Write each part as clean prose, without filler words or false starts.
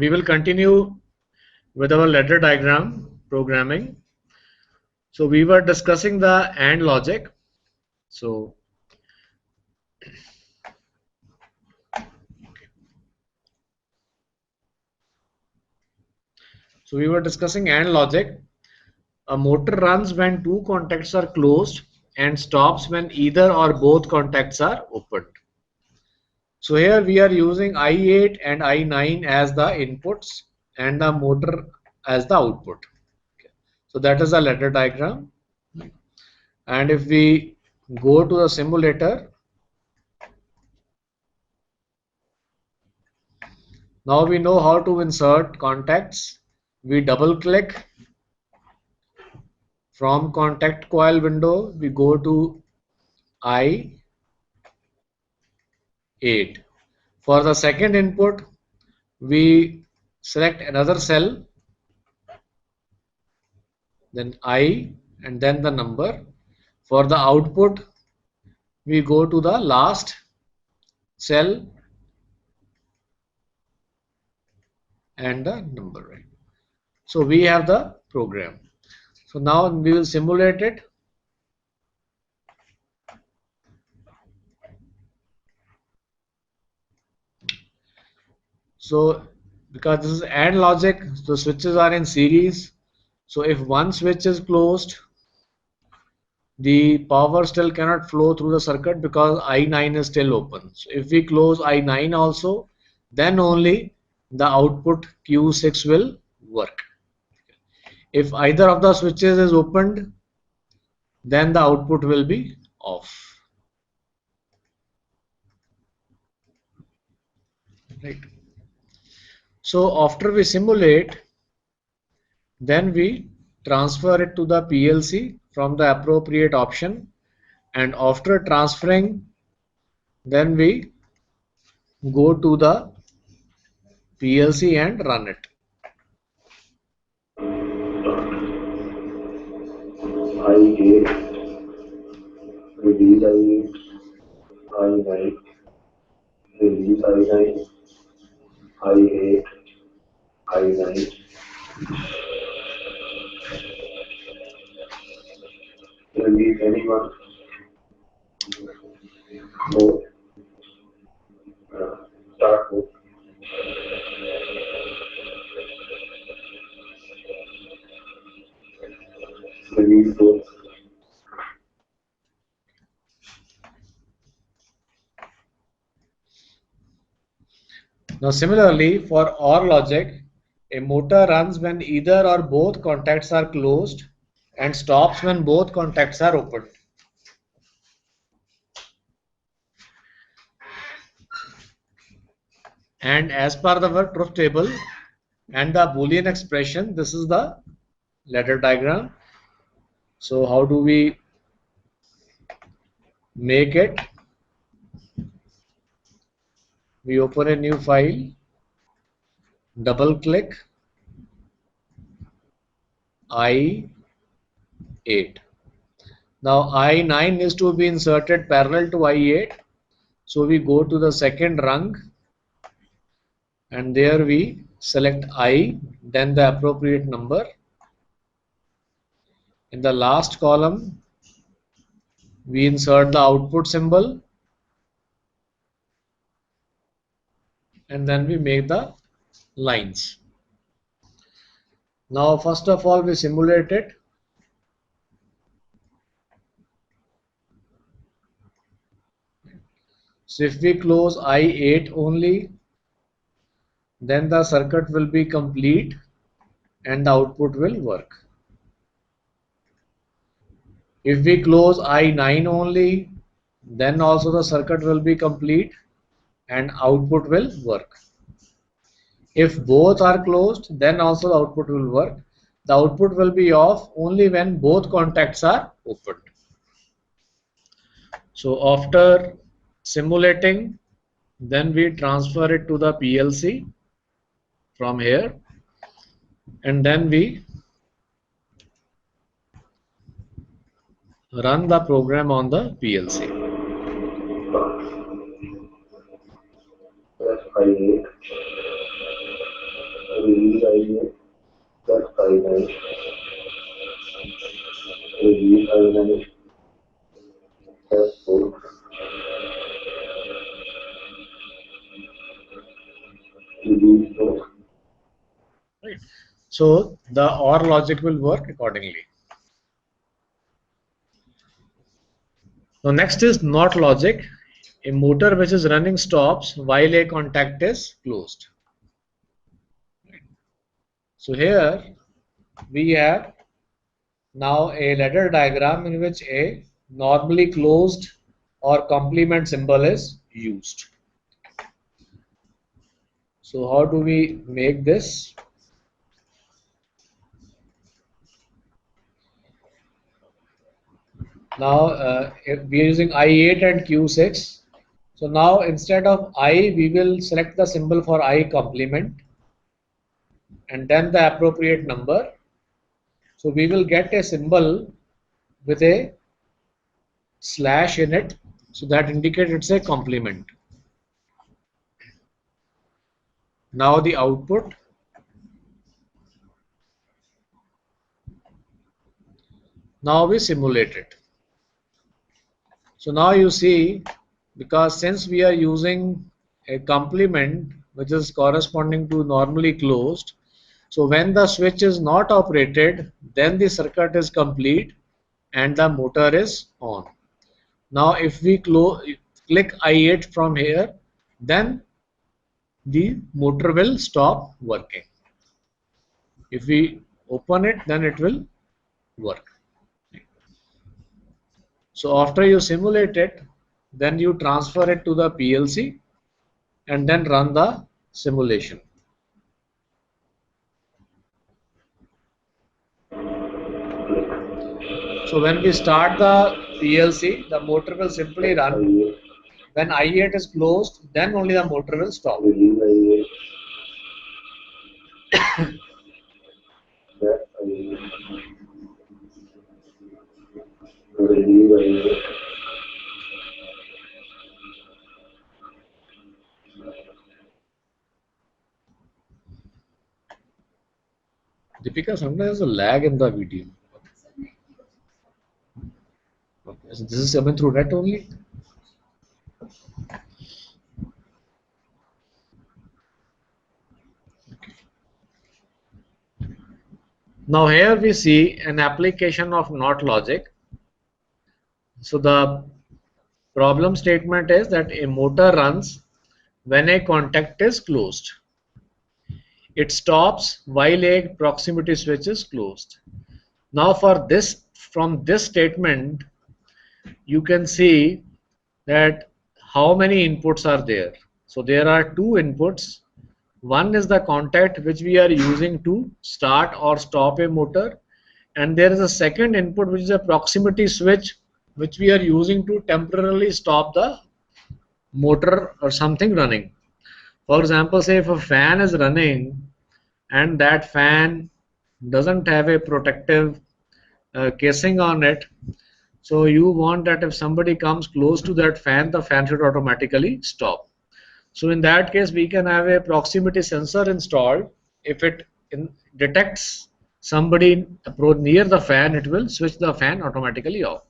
we will continue with our ladder diagram programming. So we were discussing the AND logic. So we were discussing AND logic. A motor runs when two contacts are closed and stops when either or both contacts are opened. So here we are using I8 and I9 as the inputs and the motor as the output. Okay. So that is the ladder diagram. And if we go to the simulator, now we know how to insert contacts. We double click from contact coil window, we go to I8. For the second input, we select another cell, then I and then the number. For the output, we go to the last cell and the number, right? So we have the program. So now we will simulate it. So because this is AND logic, the switches are in series. So if one switch is closed, the power still cannot flow through the circuit because I9 is still open. So if we close I9 also, then only the output Q6 will work. If either of the switches is opened, then the output will be off. Right. So after we simulate, then we transfer it to the PLC from the appropriate option, and after transferring, then we go to the PLC and run it. I8, release I8, I9, release I9, I8, I9. Release anyone. Mode. Start mode. Release both. Now similarly, for OR logic, a motor runs when either or both contacts are closed and stops when both contacts are opened. And as per the truth table and the Boolean expression, this is the ladder diagram. So how do we make it? We open a new file, double click I8. Now I9 is to be inserted parallel to I8. So we go to the second rung and there we select I, then the appropriate number. In the last column, we insert the output symbol and then we make the lines. Now first of all we simulate it. So if we close I8 only, then the circuit will be complete and the output will work. If we close I9 only, then also the circuit will be complete and output will work. If both are closed, then also the output will work. The output will be off only when both contacts are opened. So after simulating, then we transfer it to the PLC from here, and then we run the program on the PLC. Press I8. I8 plus I9, release I9 plus 4, release 4. Right. So the OR logic will work accordingly. Now next is NOT logic. A motor which is running stops while a contact is closed. So here we have now a ladder diagram in which a normally closed or complement symbol is used. So how do we make this? Now we are using I8 and Q6. So now instead of I, we will select the symbol for I complement and then the appropriate number. So we will get a symbol with a slash in it, so that indicates it's a complement. Now the output. Now we simulate it. So now you see, because since we are using a complement which is corresponding to normally closed, so when the switch is not operated, then the circuit is complete and the motor is on. Now if we click I8 from here, then the motor will stop working. If we open it, then it will work. So after you simulate it, then you transfer it to the PLC and then run the simulation. So when we start the PLC, the motor will simply run. When I8 is closed, then only the motor will stop. Release I8 plus I8, release I8 Deepika, sometimes there's a lag in the video. Okay, so this is coming through net only. Now here we see an application of NOT logic. So the problem statement is that a motor runs when a contact is closed. It stops while a proximity switch is closed. Now for this, from this statement, you can see that how many inputs are there. So there are two inputs. One is the contact which we are using to start or stop a motor, and there is a second input which is a proximity switch which we are using to temporarily stop the motor or something running. For example, say if a fan is running and that fan doesn't have a protective casing on it, so you want that if somebody comes close to that fan, the fan should automatically stop. So in that case, we can have a proximity sensor installed. If it detects somebody approach near the fan, it will switch the fan automatically off.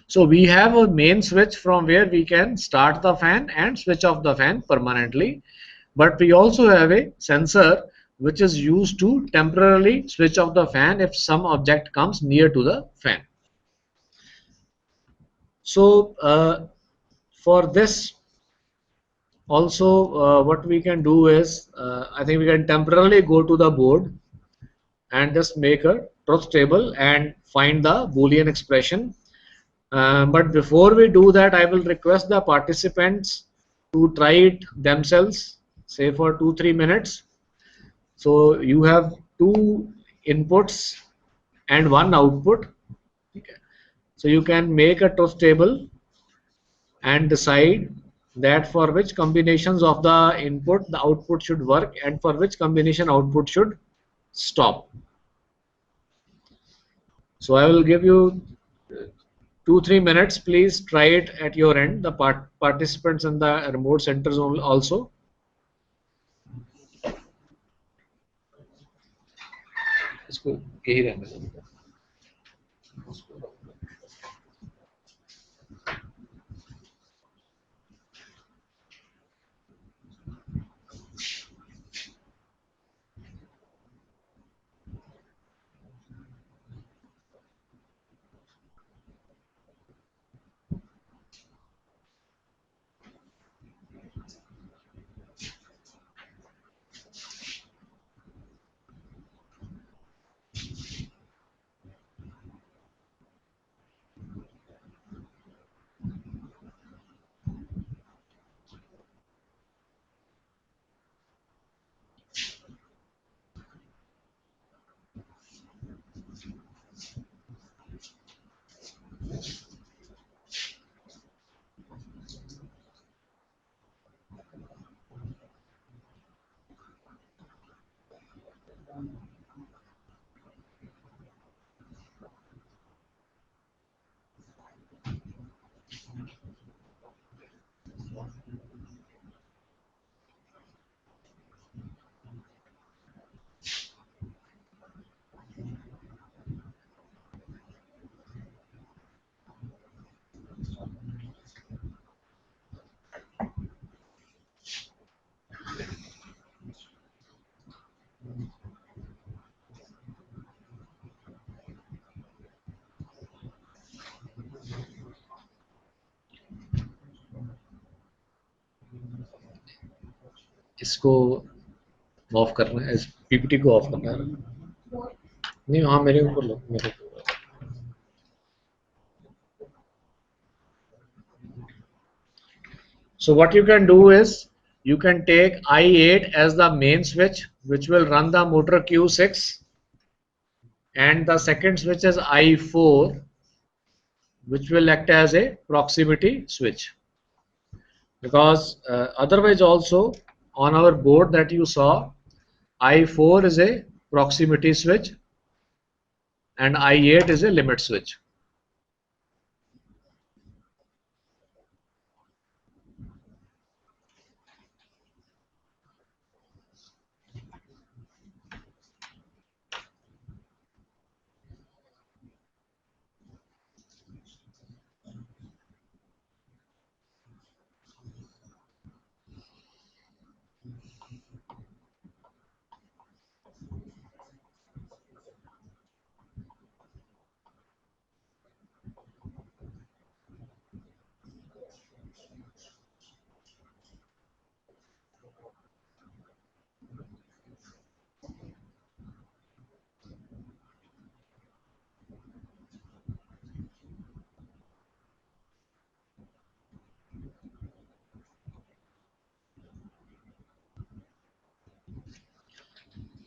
So we have a main switch from where we can start the fan and switch off the fan permanently. But we also have a sensor which is used to temporarily switch off the fan if some object comes near to the fan. So for this also what we can do is I think we can temporarily go to the board and just make a truth table and find the Boolean expression. But before we do that, I will request the participants to try it themselves, say for 2-3 minutes. So you have two inputs and one output. Okay. So you can make a truth table and decide that for which combinations of the input the output should work and for which combination output should stop. So I will give you 2-3 minutes. Please try it at your end, the participants in the remote centers also. इसको यही रहने दो। इसको of करना है, इस PPT को of करना है। नहीं, हाँ मेरे ऊपर लो, मेरे ऊपर। So what you can do is you can take I8 as the main switch, which will run the motor Q6, and the second switch is I4, which will act as a proximity switch. Because otherwise also on our board that you saw, I4 is a proximity switch and I8 is a limit switch.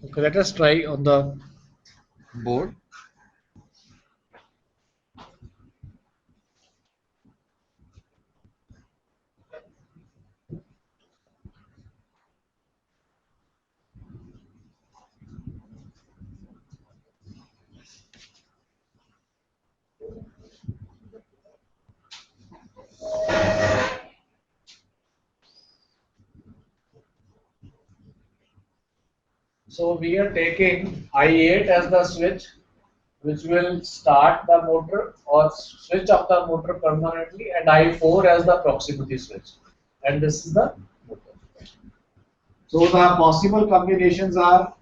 Okay, let us try on the board. So we are taking I8 as the switch, which will start the motor or switch off the motor permanently, and I4 as the proximity switch. And this is the motor. So the possible combinations are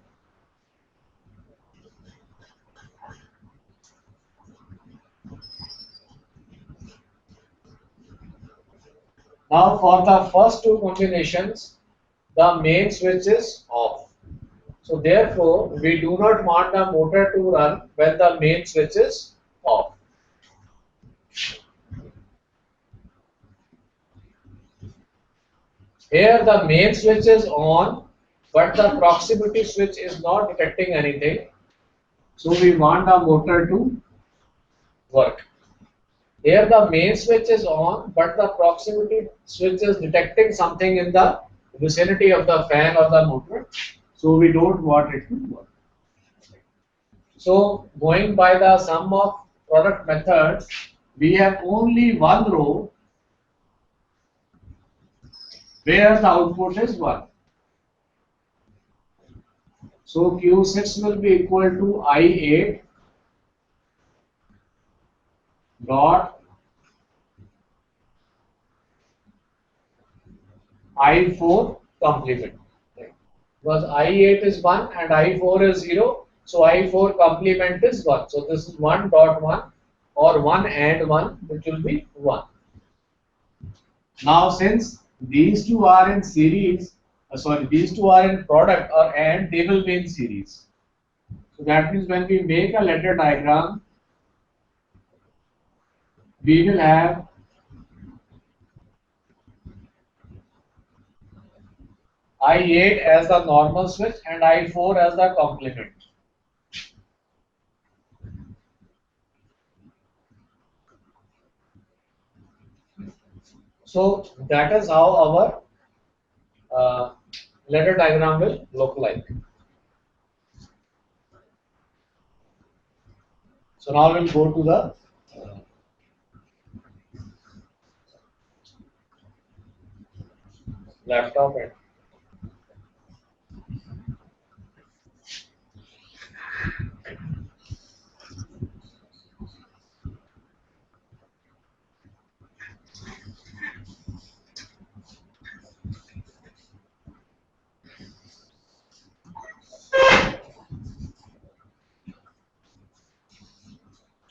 now for the first two combinations, the main switch is off. So therefore, we do not want the motor to run when the main switch is off. Here the main switch is on, but the proximity switch is not detecting anything. So we want the motor to work. Here the main switch is on, but the proximity switch is detecting something in the vicinity of the fan or the motor. So we don't want it to work. So going by the sum of product methods, we have only one row where the output is 1. So Q6 will be equal to I8 dot I4 complement. Right. Because I8 is 1 and I4 is 0. So I4 complement is 1. So this is 1 dot 1 or 1 and 1, which will be 1. Now since these two are in series, these two are in product or and they will be in series. So that means when we make a ladder diagram, we will have I8 as the normal switch and I4 as the complement. So that is how our ladder diagram will look like. So now we'll go to the laptop and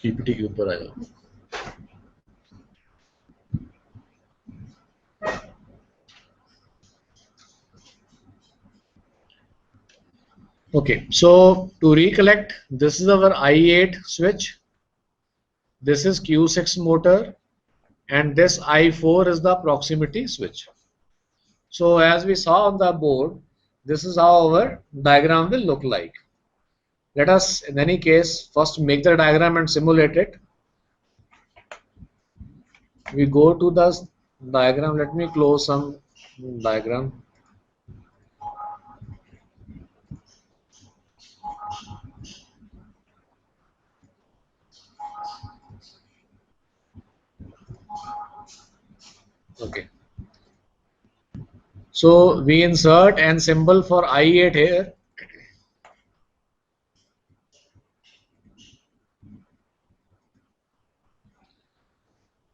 PPT के ऊपर आएगा. Okay, so to recollect, this is our I8 switch, this is Q6 motor, and this I4 is the proximity switch. So as we saw on the board, this is how our diagram will look like. Let us, in any case, first make the diagram and simulate it. We go to the diagram. Let me close some diagram. Okay. So we insert an symbol for I8 here.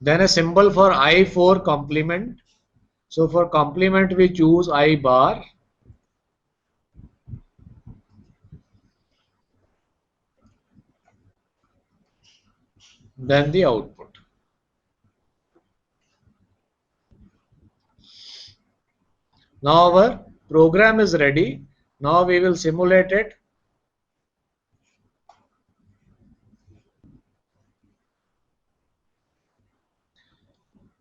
Then a symbol for I4 complement. So for complement we choose I bar. Then the output. Now our program is ready. Now we will simulate it.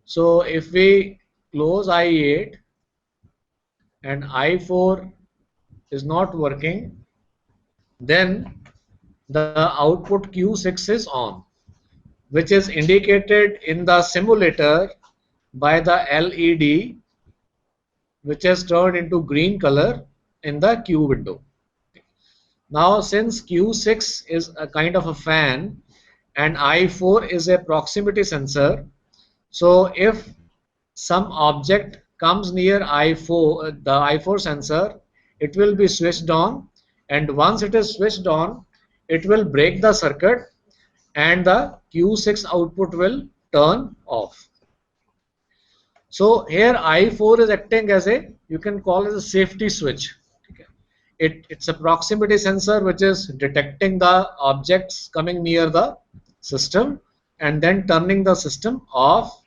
So if we close I8 and I4 is not working, then the output Q6 is on, which is indicated in the simulator by the LED, which has turned into green color in the Q window. Now since Q6 is a kind of a fan and I4 is a proximity sensor, so if some object comes near I4, the I4 sensor, it will be switched on, and once it is switched on, it will break the circuit and the Q6 output will turn off. So here I4 is acting as a, you can call it a safety switch. It's a proximity sensor which is detecting the objects coming near the system and then turning the system off.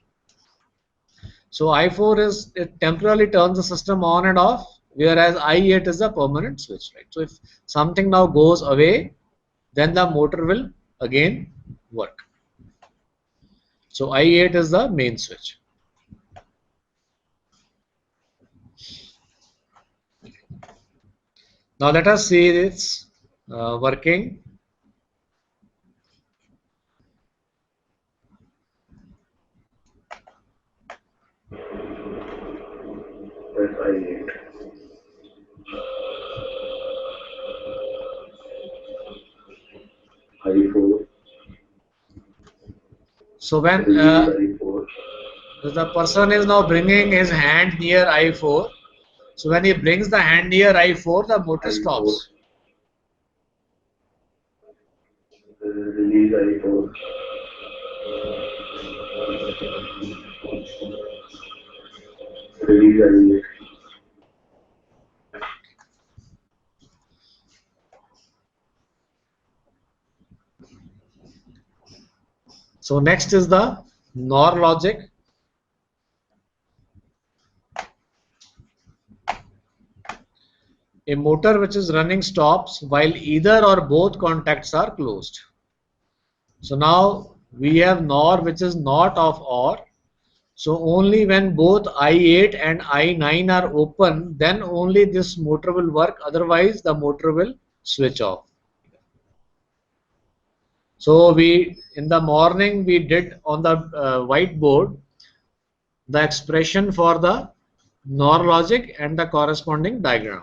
So I4 is, it temporarily turns the system on and off, whereas I8 is a permanent switch, right? So if something now goes away, then the motor will again work. So I8 is the main switch. Now let us see it's working. That's I8. I4. So when I4. the person is now bringing his hand near I4, so when he brings the hand near I4, the motor I4. stops. release I4, release I8, So next is the NOR logic. A motor which is running stops while either or both contacts are closed. So now we have NOR which is not of OR. So only when both I8 and I9 are open, then only this motor will work. Otherwise, the motor will switch off. So in the morning we did on the whiteboard the expression for the NOR logic and the corresponding diagram.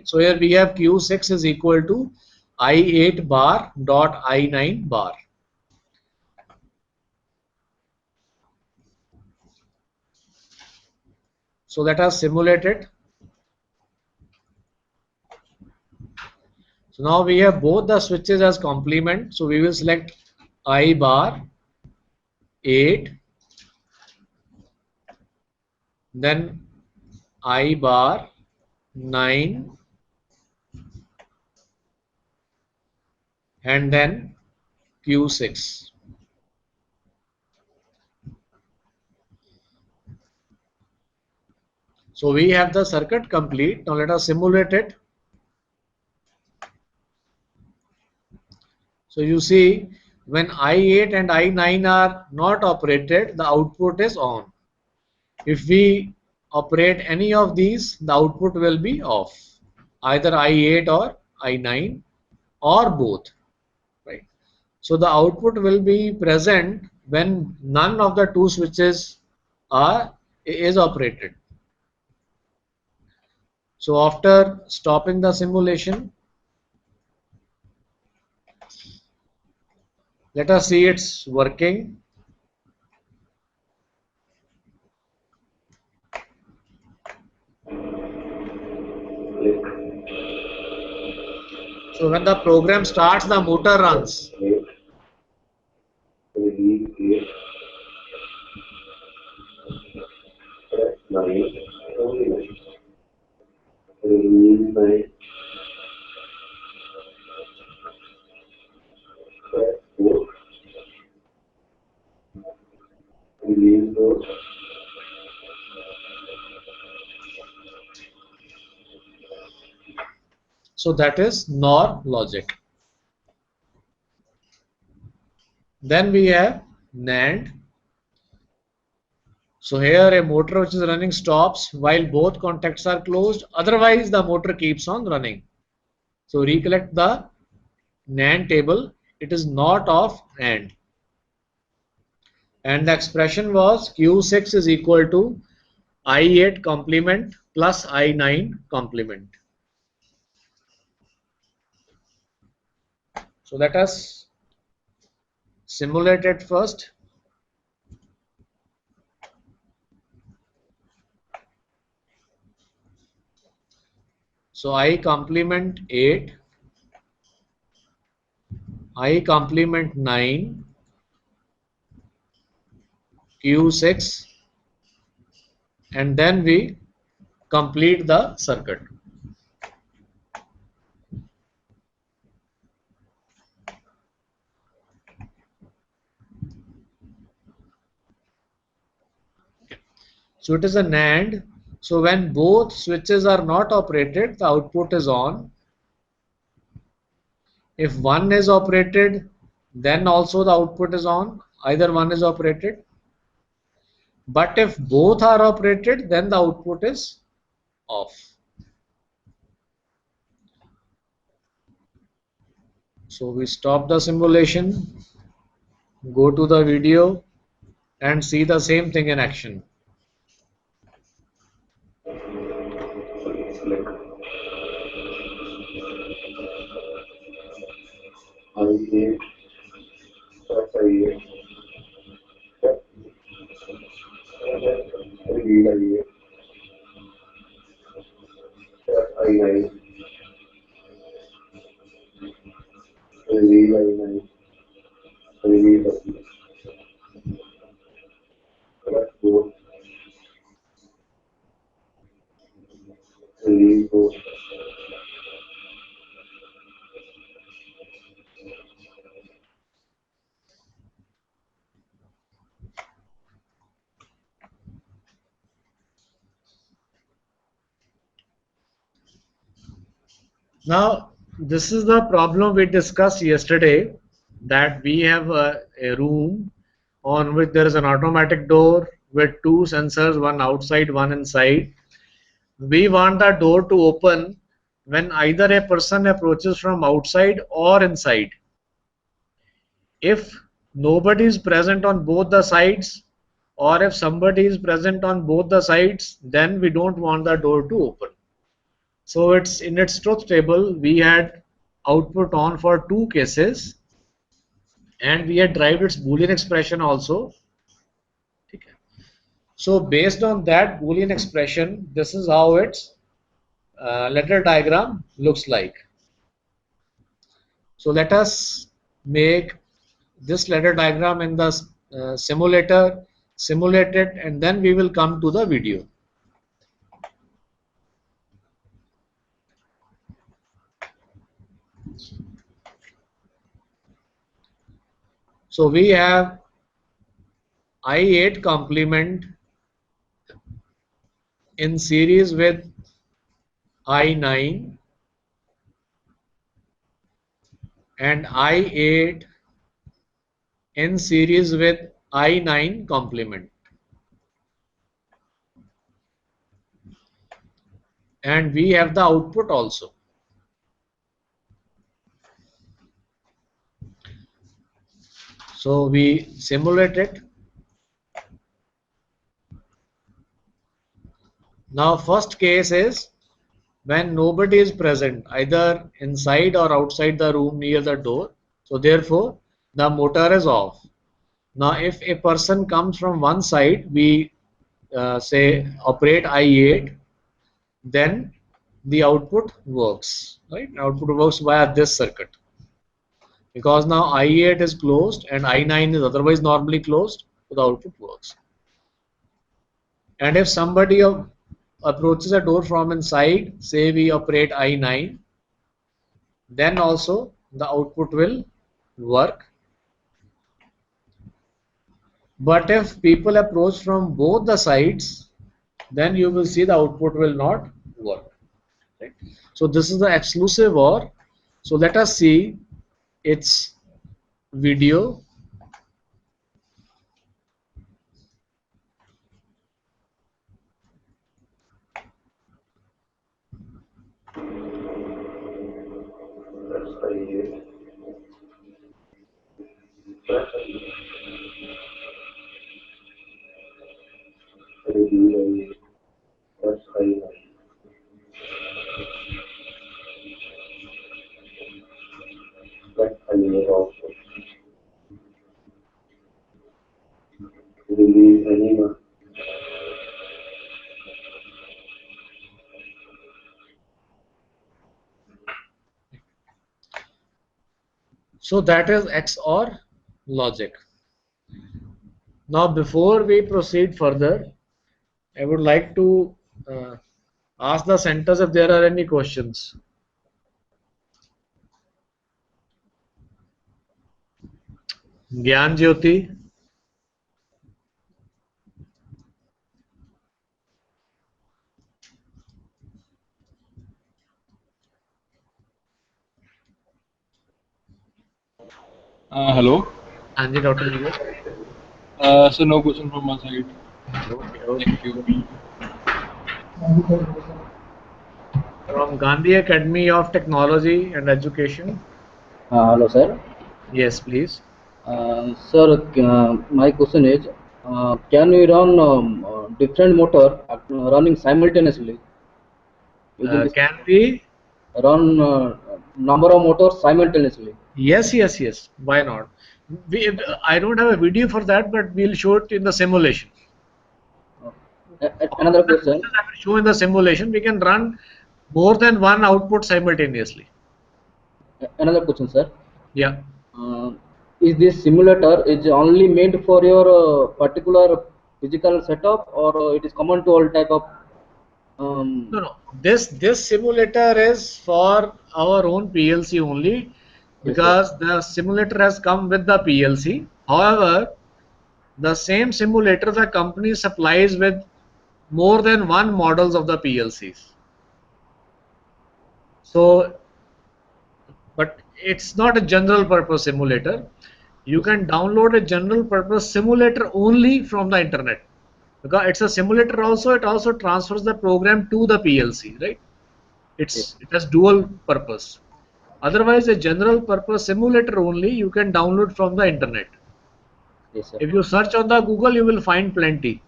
So here we have Q6 is equal to I8 bar dot I9 bar. So let us simulate it. So now we have both the switches as complement. So we will select I bar 8, then I bar 9, and then Q6. So we have the circuit complete. Now let us simulate it. So you see, when I8 and I9 are not operated, the output is on. If we operate any of these, the output will be off, either I8 or I9 or both, right? So the output will be present when none of the two switches is operated. So after stopping the simulation, let us see it's working. click, So when the program starts, the motor runs. 8, release 8, press 9, only 9, release 9, press 4, release 4, So that is NOR logic. Then we have NAND. So here a motor which is running stops while both contacts are closed. Otherwise the motor keeps on running. So recollect the NAND table. It is not of AND. And the expression was Q6 is equal to I8 complement plus I9 complement. So let us simulate it first. So I complement 8, I complement 9, Q6, and then we complete the circuit. So it is a NAND. So when both switches are not operated, the output is on. If one is operated, then also the output is on. Either one is operated. But if both are operated, then the output is off. So we stop the simulation, go to the video, and see the same thing in action. click, I8, press I8, release I8, press I9, release I9, 4. Now, this is the problem we discussed yesterday, that we have a room on which there is an automatic door with two sensors, one outside, one inside. We want the door to open when either a person approaches from outside or inside. If nobody is present on both the sides, or if somebody is present on both the sides, then we don't want the door to open. So it's in its truth table, we had output on for two cases, and we had derived its Boolean expression also. Okay. So based on that Boolean expression, this is how its ladder diagram looks like. So let us make this ladder diagram in the simulator, simulate it, and then we will come to the video. So we have I8 complement in series with I9 and I8 in series with I9 complement. And we have the output also. So we simulate it. Now first case is when nobody is present, either inside or outside the room near the door. So therefore the motor is off. Now if a person comes from one side, we say operate I8, then the output works, right? Output works via this circuit. Because now I8 is closed and I9 is otherwise normally closed, so the output works. And if somebody approaches a door from inside, say we operate I9, then also the output will work. But if people approach from both the sides, then you will see the output will not work. Right? So this is the exclusive OR. So let us see its video. That's I8. That's reduce I8. That's I9. That's I8 also. Release anyone. So that is XOR logic. Now before we proceed further, I would like to ask the centers if there are any questions. Gyan Jyoti. Hello. हाँ जी doctor ji. So no question from my side. Okay, okay. Thank you. From Gandhi Academy of Technology and Education. Hello, sir. Yes, please. Sir, my question is, can we run different motor running simultaneously? Can we run number of motors simultaneously? Yes, yes, yes. Why not? I don't have a video for that, but we'll show it in the simulation. Another question. I will show in the simulation. We can run more than one output simultaneously. Another question, sir. Yeah. Is this simulator is only made for your particular physical setup, or it is common to all type of No, no. This simulator is for our own PLC only Yes, sir. because the simulator has come with the PLC. However, the same simulator the company supplies with more than one models of the PLCs. So, but it's not a general purpose simulator. You Yes, sir. can download a general purpose simulator only from the internet because it's a simulator also. It also transfers the program to the PLC, right? Yes, It has dual purpose. Otherwise, a general purpose simulator only you can download from the internet. yes, sir. If you search on the Google, you will find plenty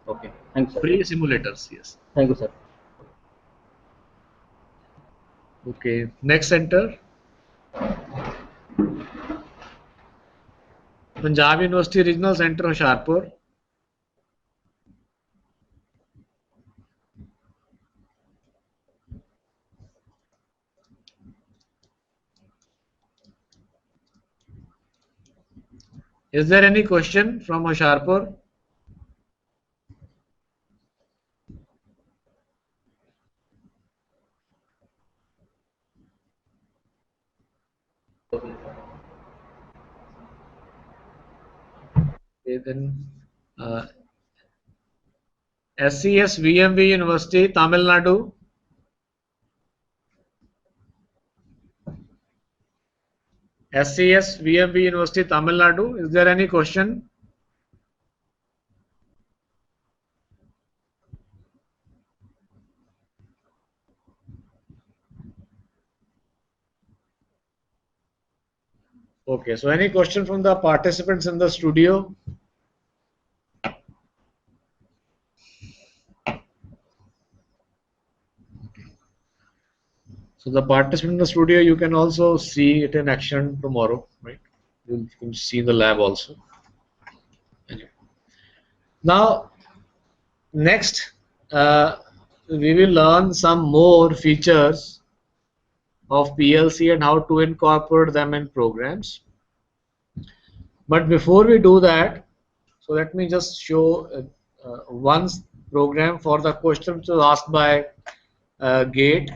Okay. Thank you, sir. free simulators. Yes. Thank you, sir. Okay. Next center, Punjab University Regional Center, Hoshiarpur. Is there any question from Hoshiarpur? Okay, then uh, SCS VMV University, Tamil Nadu. SCS VMV University, Tamil Nadu. Is there any question? Okay, so any question from the participants in the studio? So the participant in the studio, you can also see it in action tomorrow, right? You can see in the lab also. Anyway. Now, next, we will learn some more features of PLC and how to incorporate them in programs. But before we do that, so let me just show one program for the question which was asked by Gate.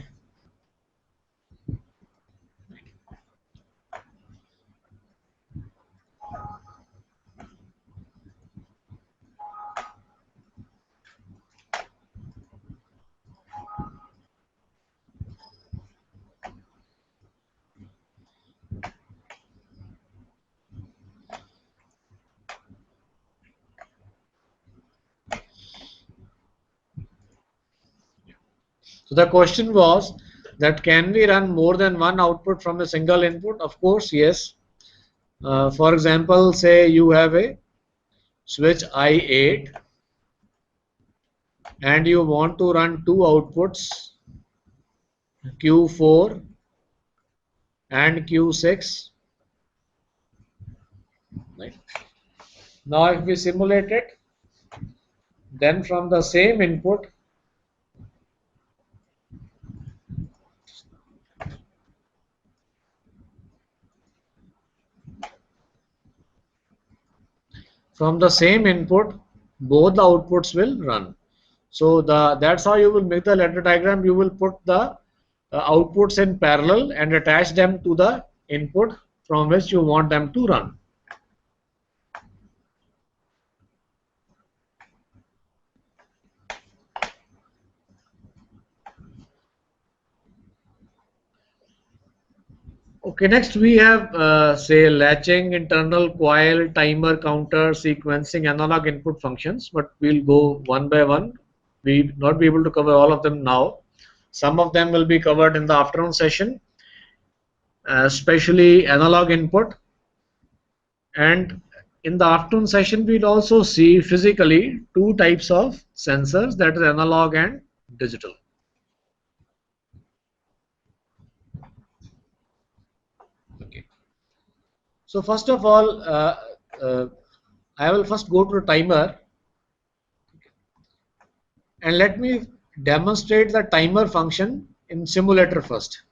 So the question was that can we run more than one output from a single input? Of course, yes. For example, say you have a switch I8 and you want to run two outputs Q4 and Q6. Right. Now if we simulate it, then from the same input, both the outputs will run. So that's how you will make the ladder diagram. You will put the outputs in parallel and attach them to the input from which you want them to run. Okay, next we have say latching, internal coil, timer, counter, sequencing, analog input functions, but we'll go one by one. We will not be able to cover all of them now. Some of them will be covered in the afternoon session, especially analog input. And in the afternoon session, we'll also see physically two types of sensors, that is analog and digital. Okay. So first of all, uh, I will first go to the timer and let me demonstrate the timer function in simulator first.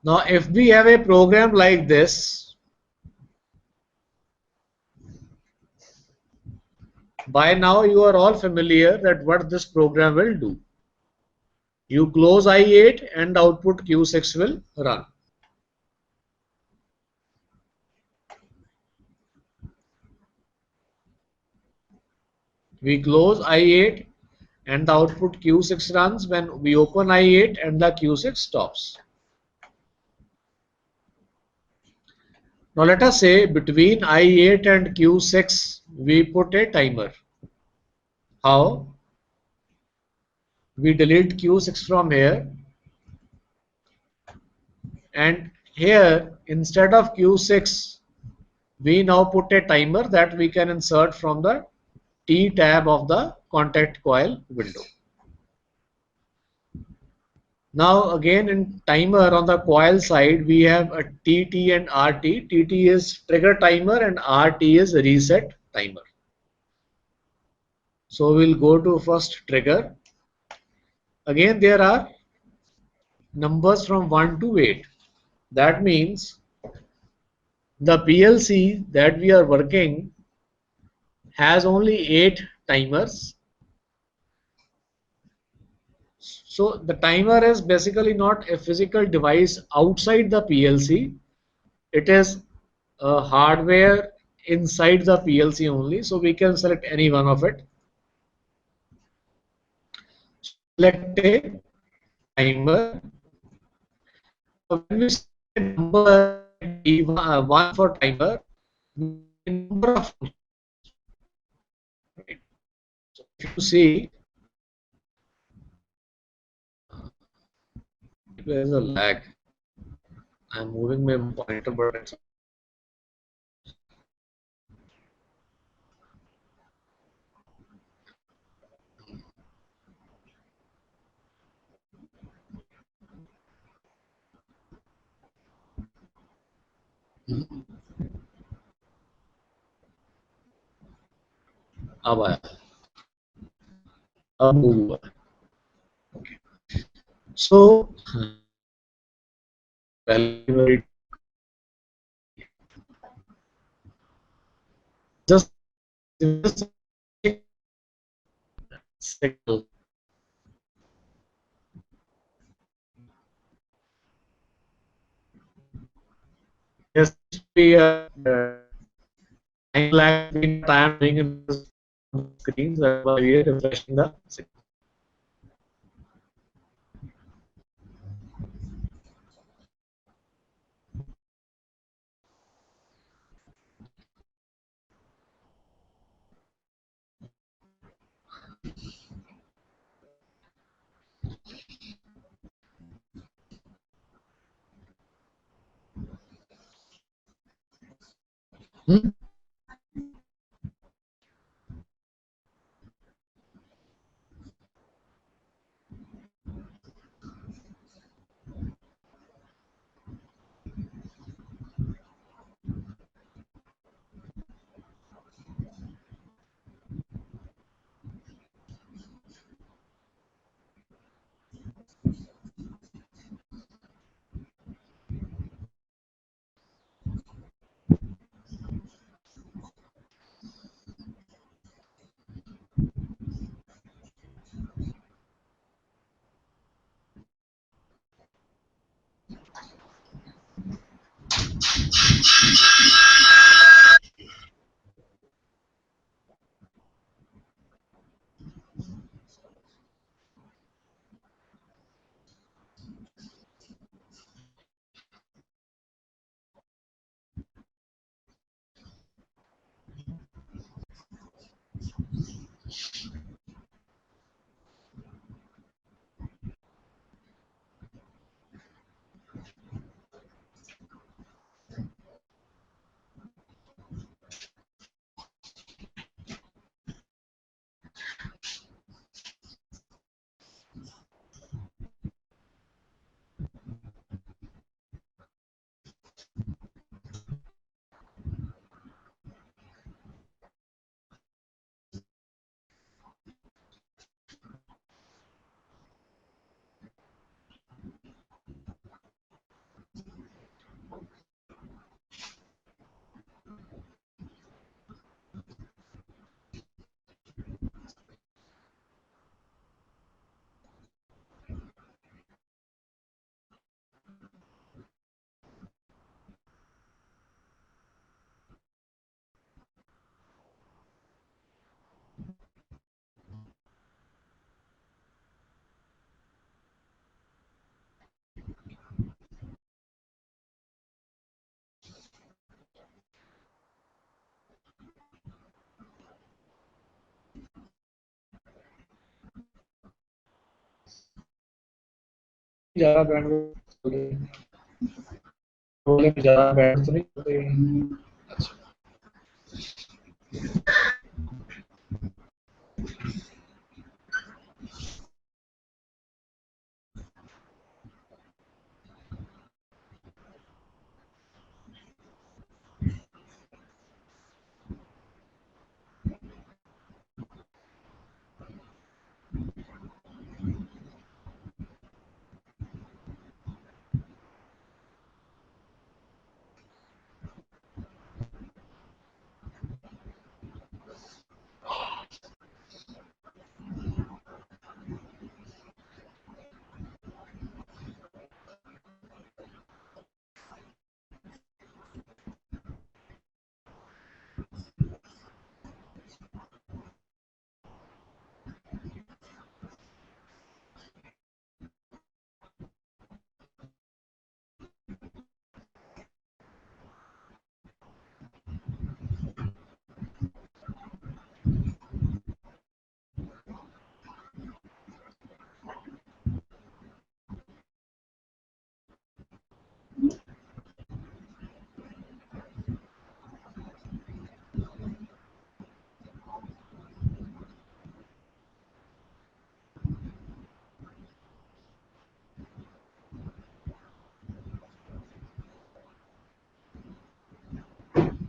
Now, if we have a program like this, by now you are all familiar that what this program will do. You close I8 and output Q6 will run. We close I8 and the output Q6 runs when we open I8 and the Q6 stops. Now let us say between I8 and Q6 we put a timer. How? We delete Q6 from here, and here instead of Q6 we now put a timer that we can insert from the T tab of the contact coil window. Now again in timer on the coil side we have a TT and RT. TT is trigger timer and RT is reset timer. So we'll go to first trigger. Again there are numbers from 1 to 8. That means the PLC that we are working has only 8 timers. So the timer is basically not a physical device outside the PLC. It is a hardware inside the PLC only. So we can select any one of it. Select a timer. So when we select a number one for timer, number of functions. Right? So if you see, there is a lag. I'm moving my pointer, but it's अब आया अब move हुआ okay so very just signal just be a time lag between the time doing in the screens that while we are refreshing the signal. Hmm? ज़्यादा bandwidth बोले में ज़्यादा bandwidth नहीं होती। अच्छा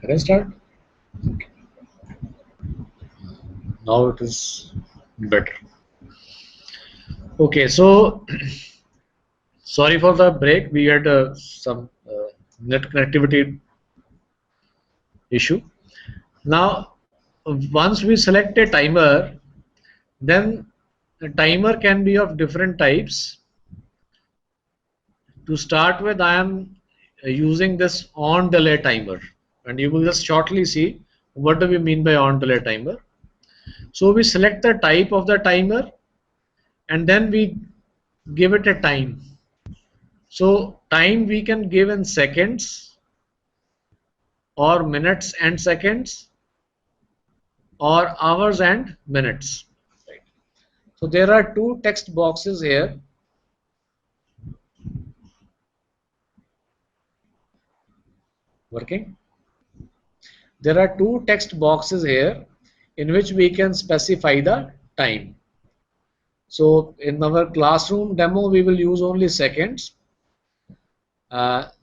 can I start? Now it is better. Okay, so sorry for the break. We had some net connectivity issue. Now, once we select a timer, then the timer can be of different types. To start with, I am using this on delay timer, and you will just shortly see what do we mean by on delay timer. So we select the type of the timer, and then we give it a time. So time we can give in seconds or minutes and seconds or hours and minutes. Right. So there are two text boxes here. Working? There are two text boxes here in which we can specify the time. So in our classroom demo, we will use only seconds.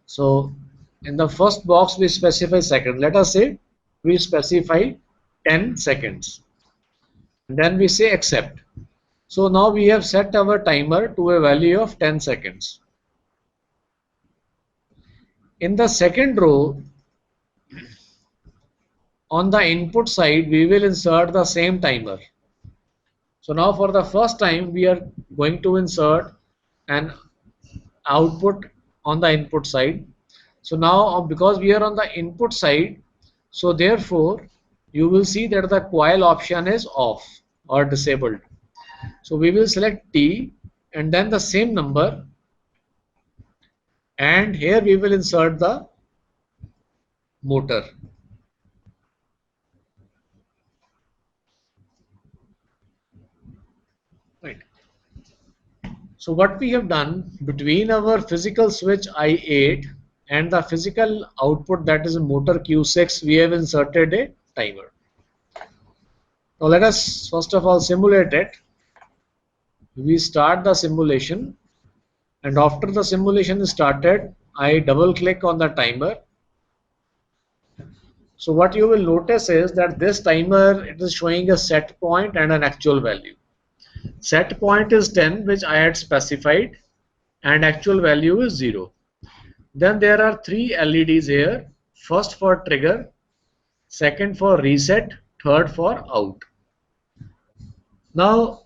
So in the first box, we specify second. Let us say we specify 10 seconds. And then we say accept. So now we have set our timer to a value of 10 seconds. In the second row, on the input side, we will insert the same timer. So now for the first time, we are going to insert an output on the input side. So now because we are on the input side, so therefore you will see that the coil option is off or disabled. So we will select T and then the same number, and here we will insert the motor. Right. So what we have done between our physical switch I8 and the physical output, that is a motor Q6, we have inserted a timer. Now let us first of all simulate it. We start the simulation, and after the simulation is started, I double click on the timer. So what you will notice is that this timer, it is showing a set point and an actual value. Set point is 10, which I had specified, and actual value is 0. Then there are three LEDs here. First for trigger, second for reset, third for out. Now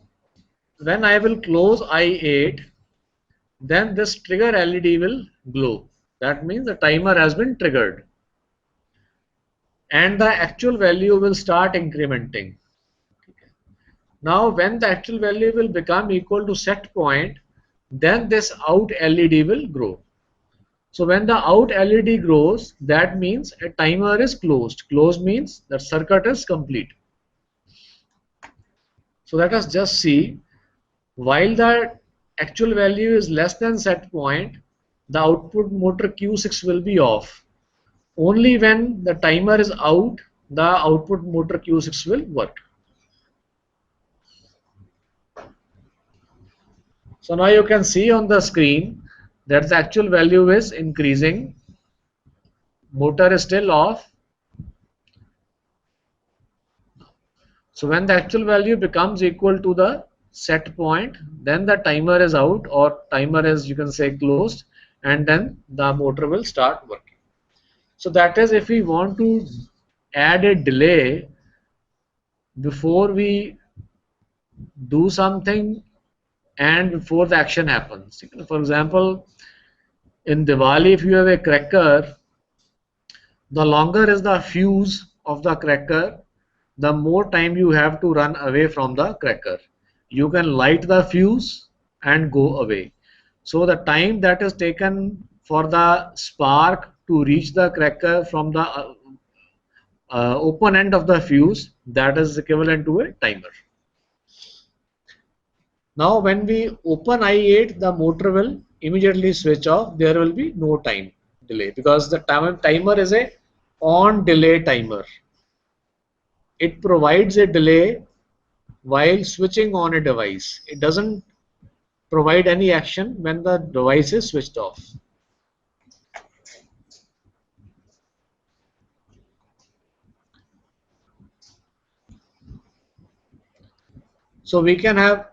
when I will close I8, then this trigger LED will glow. That means the timer has been triggered, and the actual value will start incrementing. Now when the actual value will become equal to set point, then this out LED will grow. So when the out LED grows, that means a timer is closed. Closed means that circuit is complete. So let us just see, while the actual value is less than set point, the output motor Q6 will be off. Only when the timer is out, the output motor Q6 will work. So now you can see on the screen that the actual value is increasing. Motor is still off. So when the actual value becomes equal to the set point, then the timer is out, or timer is, you can say, closed, and then the motor will start working. So that is if we want to add a delay before we do something and before the action happens. For example, in Diwali, if you have a cracker, the longer is the fuse of the cracker, the more time you have to run away from the cracker. You can light the fuse and go away. So the time that is taken for the spark to reach the cracker from the open end of the fuse, that is equivalent to a timer. Now when we open I8, the motor will immediately switch off. There will be no time delay because the timer is a on delay timer. It provides a delay while switching on a device. It doesn't provide any action when the device is switched off. So we can have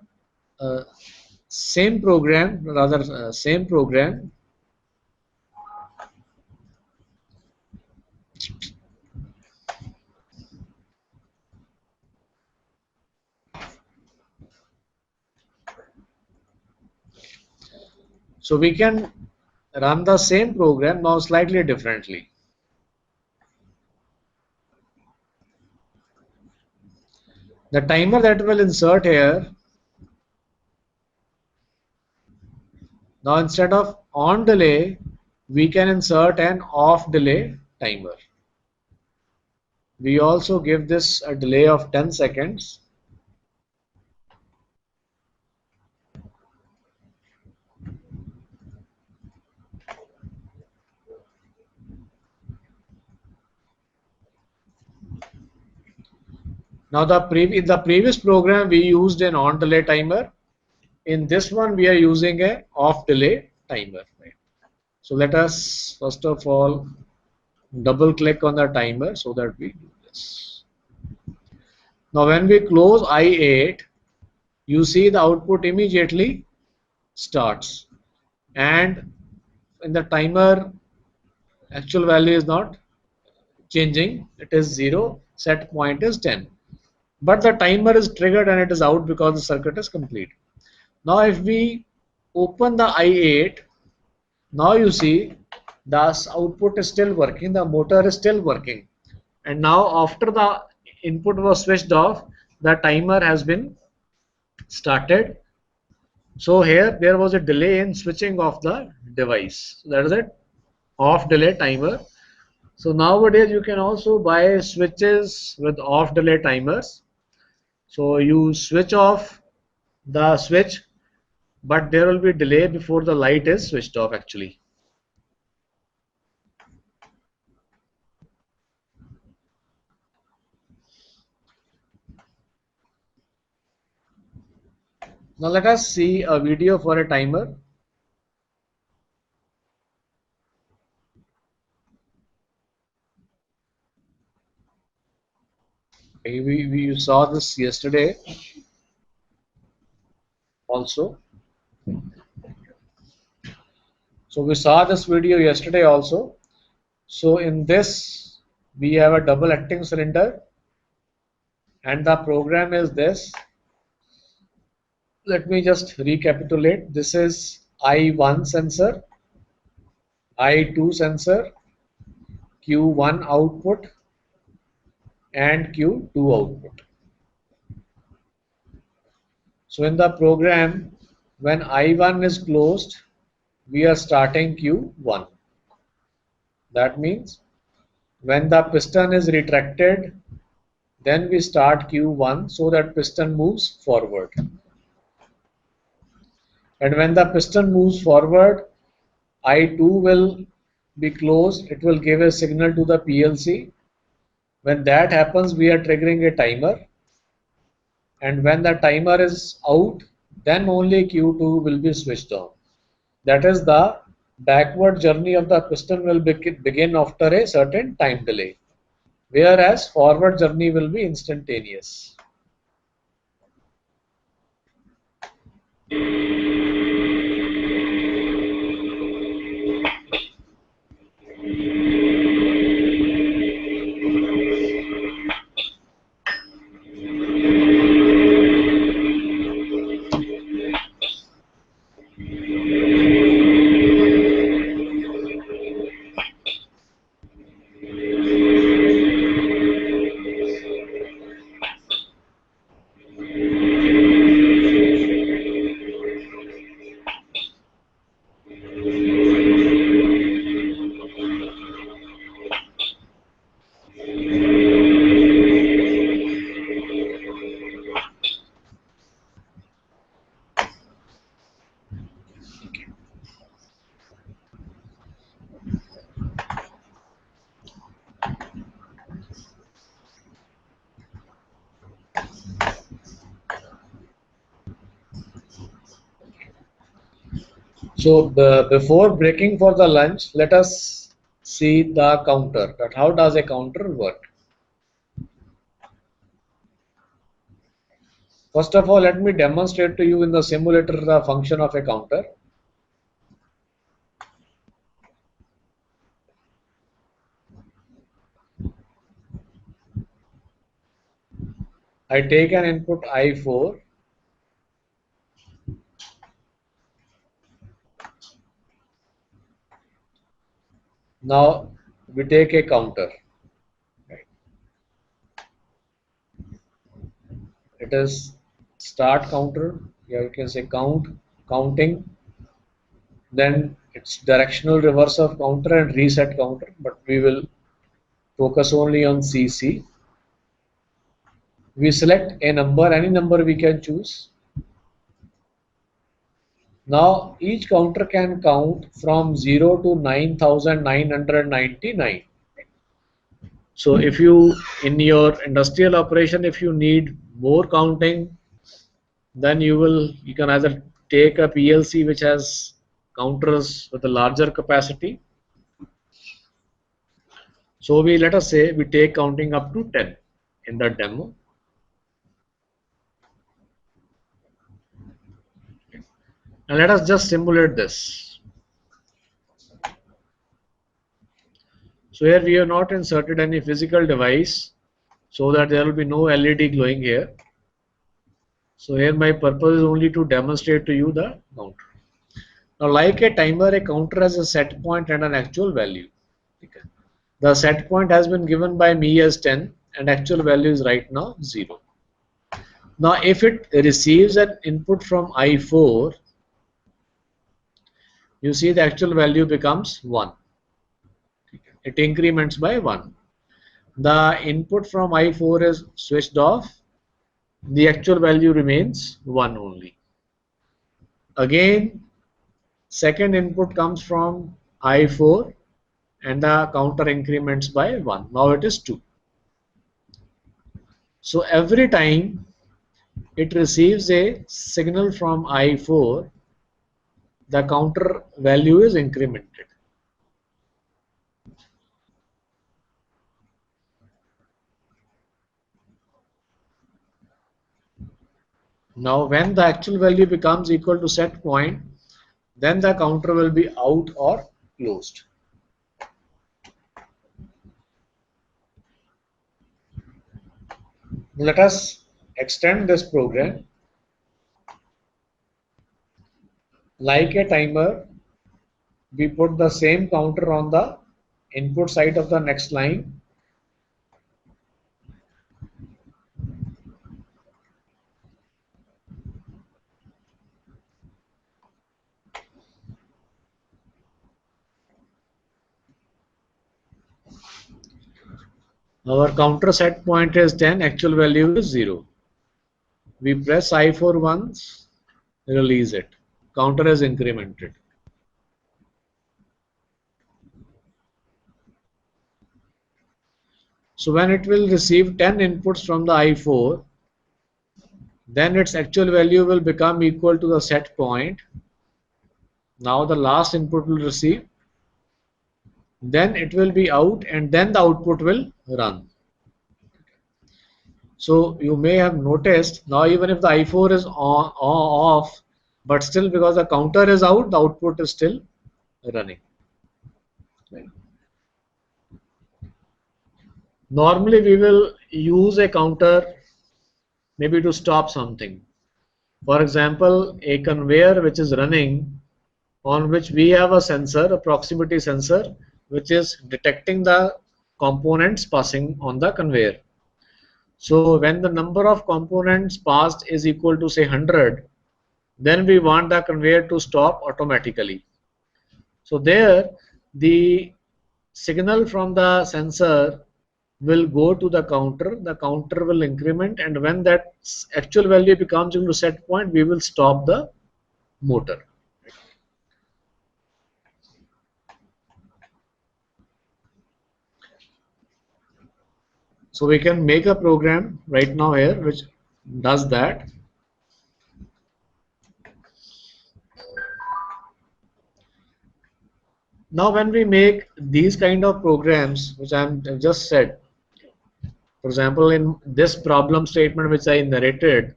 same program, same program. So we can run the same program now slightly differently. The timer that will insert here, now instead of on delay, we can insert an off delay timer. We also give this a delay of 10 seconds. Now in the previous program we used an on delay timer. In this one we are using a off delay timer. So let us first of all double click on the timer so that we do this. Now when we close I8, you see the output immediately starts, and in the timer actual value is not changing, it is 0, set point is 10, but the timer is triggered and it is out because the circuit is complete. Now if we open the I8, now you see the output is still working, the motor is still working, and now after the input was switched off, the timer has been started. So here there was a delay in switching off the device. So that is it, off delay timer. So nowadays you can also buy switches with off delay timers. So you switch off the switch, but there will be delay before the light is switched off actually. Now let us see a video for a timer. We saw this yesterday also. So we saw this video yesterday also. So in this we have a double acting cylinder and the program is this. Let me just recapitulate. This is I1 sensor, I2 sensor, Q1 output and Q2 output. So in the program, when I1 is closed, we are starting Q1. That means when the piston is retracted, then we start Q1 so that piston moves forward. And when the piston moves forward, I2 will be closed. It will give a signal to the PLC. When that happens, we are triggering a timer. And when the timer is out, then only Q2 will be switched on. That is, the backward journey of the piston will begin after a certain time delay, whereas forward journey will be instantaneous. So before breaking for the lunch, let us see the counter. That how does a counter work? First of all, let me demonstrate to you in the simulator the function of a counter. I take an input I4. Now we take a counter. Right. It is start counter. Yeah, you can say counting. Then it's directional reverse of counter and reset counter. But we will focus only on CC. We select a number, any number we can choose. Now each counter can count from 0 to 9999. So if you, in your industrial operation, if you need more counting, then you can either take a PLC which has counters with a larger capacity. So let us say we take counting up to 10 in the demo. And let us just simulate this. So here we have not inserted any physical device so that there will be no LED glowing here. So here my purpose is only to demonstrate to you the counter. Now like a timer, a counter has a set point and an actual value. Okay. The set point has been given by me as 10 and actual value is right now 0. Now if it receives an input from I4, you see the actual value becomes 1. It increments by 1. The input from I4 is switched off. The actual value remains 1 only. Again, second input comes from I4 and the counter increments by 1. Now it is 2. So every time it receives a signal from I4, the counter value is incremented. Now when the actual value becomes equal to set point, then the counter will be out or closed. Let us extend this program. Like a timer, we put the same counter on the input side of the next line. Our counter set point is 10, actual value is 0. We press I4 once, release it. counter is incremented. So when it will receive 10 inputs from the I4, then its actual value will become equal to the set point. Now the last input will receive, then it will be out, and then the output will run. So you may have noticed now even if the I4 is off, but still because the counter is out, the output is still running. Right. Normally we will use a counter maybe to stop something. For example, a conveyor which is running, on which we have a sensor, a proximity sensor, which is detecting the components passing on the conveyor. So when the number of components passed is equal to say 100, then we want the conveyor to stop automatically. So there the signal from the sensor will go to the counter will increment, and when that actual value becomes equal to set point, we will stop the motor. So we can make a program right now here which does that. Now when we make these kind of programs which I've just said, for example in this problem statement which I narrated,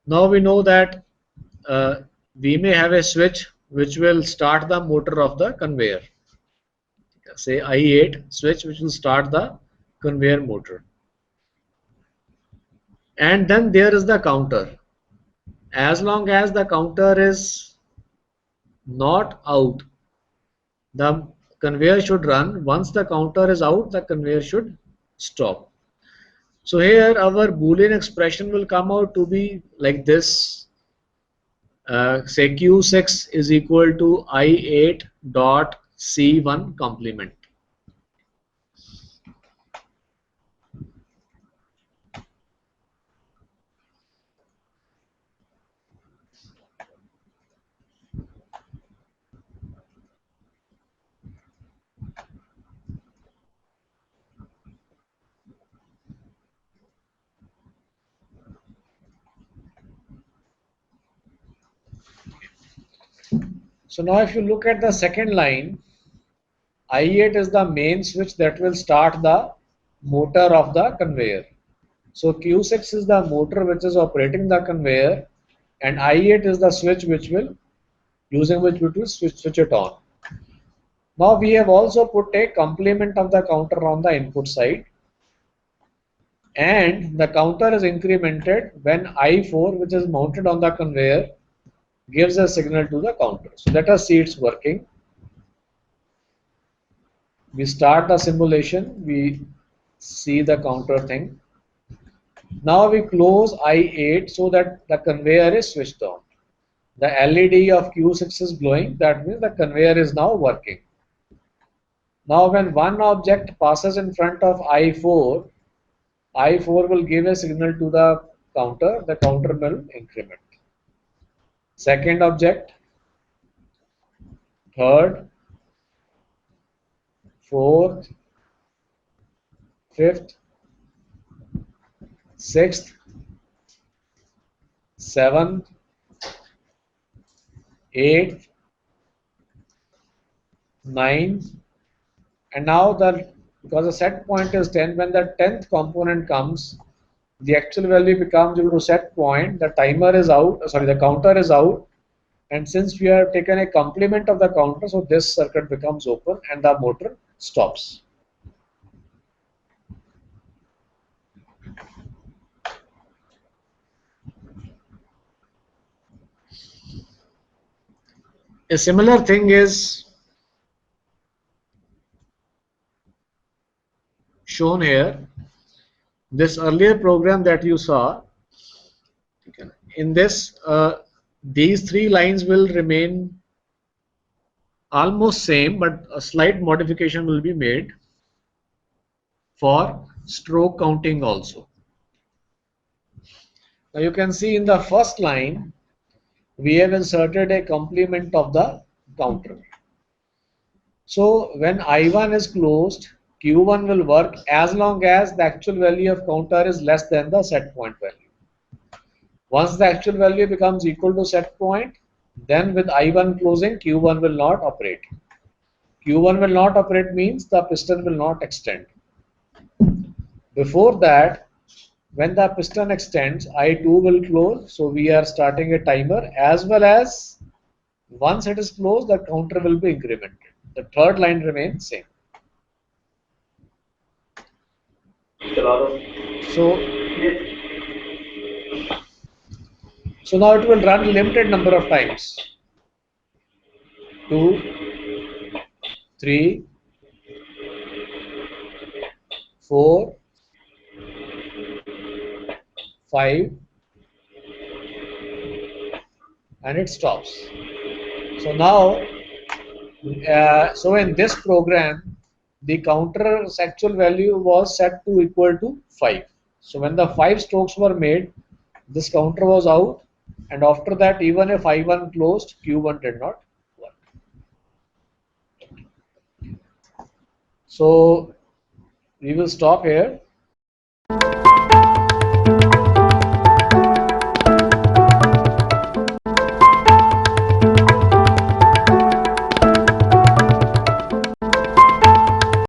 now we know that we may have a switch which will start the motor of the conveyor. Say I8 switch which will start the conveyor motor. And then there is the counter. As long as the counter is not out, the conveyor should run. Once the counter is out, the conveyor should stop. So here our Boolean expression will come out to be like this. Say Q6 is equal to I8 dot C1 complement. So now if you look at the second line, I8 is the main switch that will start the motor of the conveyor. So Q6 is the motor which is operating the conveyor, and I8 is the switch which will switch it on. Now we have also put a complement of the counter on the input side, and the counter is incremented when I4 which is mounted on the conveyor gives a signal to the counter. So let us see it's working. We start the simulation, we see the counter thing. Now we close I8 so that the conveyor is switched on. The LED of Q6 is glowing, that means the conveyor is now working. Now when one object passes in front of I4, I4 will give a signal to the counter will increment. Second object, third, fourth, fifth, sixth, seventh, eighth, ninth, and now because the set point is 10, when the 10th component comes, the actual value becomes equal to set point, the timer is out, the counter is out, and since we have taken a complement of the counter, so this circuit becomes open and the motor stops. A similar thing is shown here. This earlier program that you saw, in this these three lines will remain almost same, but a slight modification will be made for stroke counting also. Now you can see in the first line we have inserted a complement of the counter. So when I1 is closed, Q1 will work as long as the actual value of counter is less than the set point value. Once the actual value becomes equal to set point, then with I1 closing, Q1 will not operate. Q1 will not operate means the piston will not extend. Before that, when the piston extends, I2 will close. So we are starting a timer, as well as once it is closed, the counter will be incremented. The third line remains same. So, so now it will run limited number of times. 2, 3, 4, 5, and it stops. So now, so in this program, the counter's actual value was set to equal to 5. So when the 5 strokes were made, this counter was out, and after that, even if I1 closed, Q1 did not work. So we will stop here.